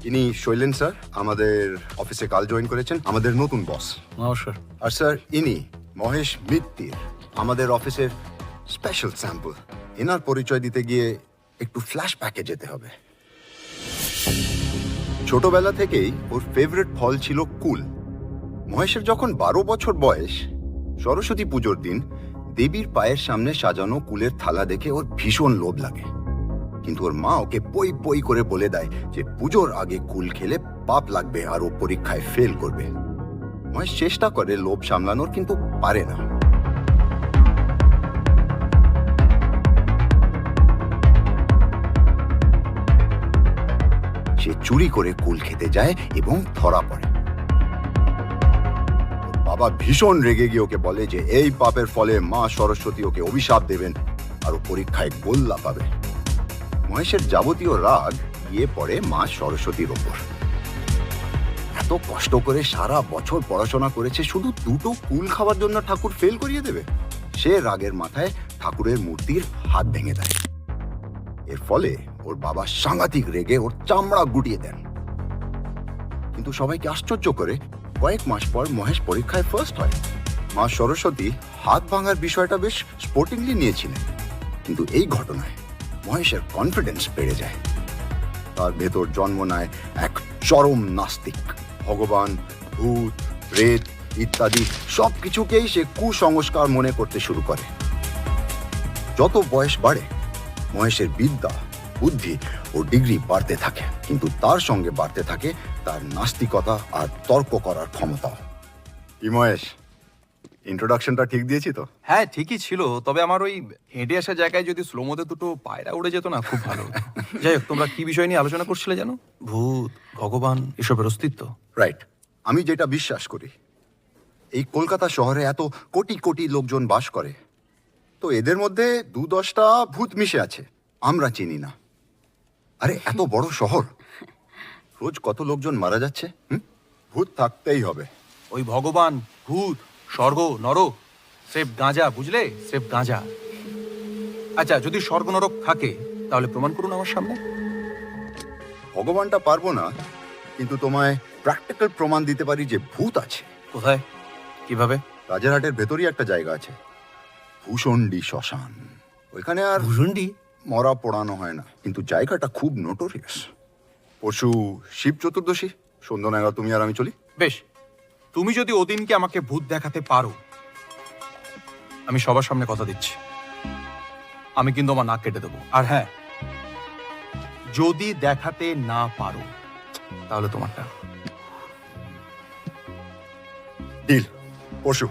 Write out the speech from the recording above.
ইনি শৈলেন স্যার, আমাদের অফিসে কাল জয়েন করেছেন, আমাদের নতুন বস। নমস্কার। আর স্যার ইনি মহেশ মিত্তির, আমাদের অফিসের স্পেশাল স্যাম্পল। এনার পরিচয় দিতে গিয়ে একটু ফ্ল্যাশব্যাকে যেতে হবে। ছোটবেলা থেকেই ওর ফেভারিট ফল ছিল কুল। মহেশের যখন 12 বছর বয়স, সরস্বতী পুজোর দিন দেবীর পায়ের সামনে সাজানো কুলের থালা দেখে ওর ভীষণ লোভ লাগে। কিন্তু ওর মা ওকে পই পই করে বলে দেয় যে পুজোর আগে কুল খেলে পাপ লাগবে আর ও পরীক্ষায় ফেল করবে। মহেশ চেষ্টা করে লোভ সামলানোর, কিন্তু পারে না। সে চুরি করে কুল খেতে যায় এবং ধরা পড়ে। ওর বাবা ভীষণ রেগে গিয়ে ওকে বলে যে এই পাপের ফলে মা সরস্বতী ওকে অভিশাপ দেবেন আর ও পরীক্ষায় গোল্লা পাবে। মহেশের যাবতীয় রাগ গিয়ে পড়ে মা সরস্বতীর ওপর। এত কষ্ট করে সারা বছর পড়াশোনা করেছে, শুধু দুটো কুল খাওয়ার জন্য ঠাকুর ফেল করিয়ে দেবে। সে রাগের মাথায় ঠাকুরের মূর্তির হাত ভেঙে দেয়। এর ফলে ওর বাবা সাংঘাতিক রেগে ওর চামড়া গুটিয়ে দেন। কিন্তু সবাইকে আশ্চর্য করে কয়েক মাস পর মহেশ পরীক্ষায় ফার্স্ট হয়। মা সরস্বতী হাত ভাঙার বিষয়টা বেশ স্পোর্টিংলি নিয়েছিলেন, কিন্তু এই ঘটনায় মহেশের কনফিডেন্স বেড়ে যায়। তার ভেতর জন্ম নেয় এক চরম নাস্তিক। ভগবান, ভূত, প্রেত ইত্যাদি সবকিছুকেই সে কুসংস্কার মনে করতে শুরু করে। যত বয়স বাড়ে মহেশের বিদ্যা, বুদ্ধি ও ডিগ্রি বাড়তে থাকে, কিন্তু তার সঙ্গে বাড়তে থাকে তার নাস্তিকতা আর তর্ক করার ক্ষমতা। কি মহেশ, ইন্ট্রোডাকশনটা ঠিক দিয়েছি তো? হ্যাঁ, ঠিকই ছিল, তবে আমার ওই হেঁটে আসা জায়গায় যদি স্লোমোতে দুটো পায়রা উড়ে যেত না, খুব ভালো হতো। যাই হোক, তোমরা কি বিষয় নিয়ে আলোচনা করছিলে জানো? ভূত, ভগবান, এসবের অস্তিত্ব। রাইট। আমি যেটা বিশ্বাস করি, এই কলকাতা শহরে এত কোটি কোটি লোকজন বাস করে, তো এদের মধ্যে 2-10টা ভূত মিশে আছে, আমরা চিনি না। আরে এত বড় শহর, রোজ কত লোকজন মারা যাচ্ছে। ভূত থাকতেই হবে। ওই ভগবান, ভূত, স্বর্গ, নরক, স্রেফ গাঁজা, বুঝলে? স্রেফ গাঁজা। আচ্ছা, যদি স্বর্গ নরক থাকে তাহলে প্রমাণ করুন আমার সামনে। ভগবানটা পারবো না, কিন্তু তোমায় প্র্যাকটিক্যাল প্রমাণ দিতে পারি যে ভূত আছে। কোথায়, কিভাবে? রাজারহাটের ভেতরই একটা জায়গা আছে, ভূষণ্ডী শ্মশান। ওইখানে আর ভূষণ্ডী? মরা পোড়ানো হয় না, কিন্তু জায়গাটা খুব নোটোরিয়াস। পরশু শিব চতুর্দশী, সন্ধ্যা নাগাদ তুমি আর আমি চলি। বেশ, তুমি যদি ওদিনকে আমাকে ভূত দেখাতে পারো, আমি সবার সামনে কথা দিচ্ছি, আমি কিন্তু আমার নাক কেটে দেবো। আর হ্যাঁ, যদি দেখাতে না পারো তাহলে তোমারটা। ডিল, পরশু।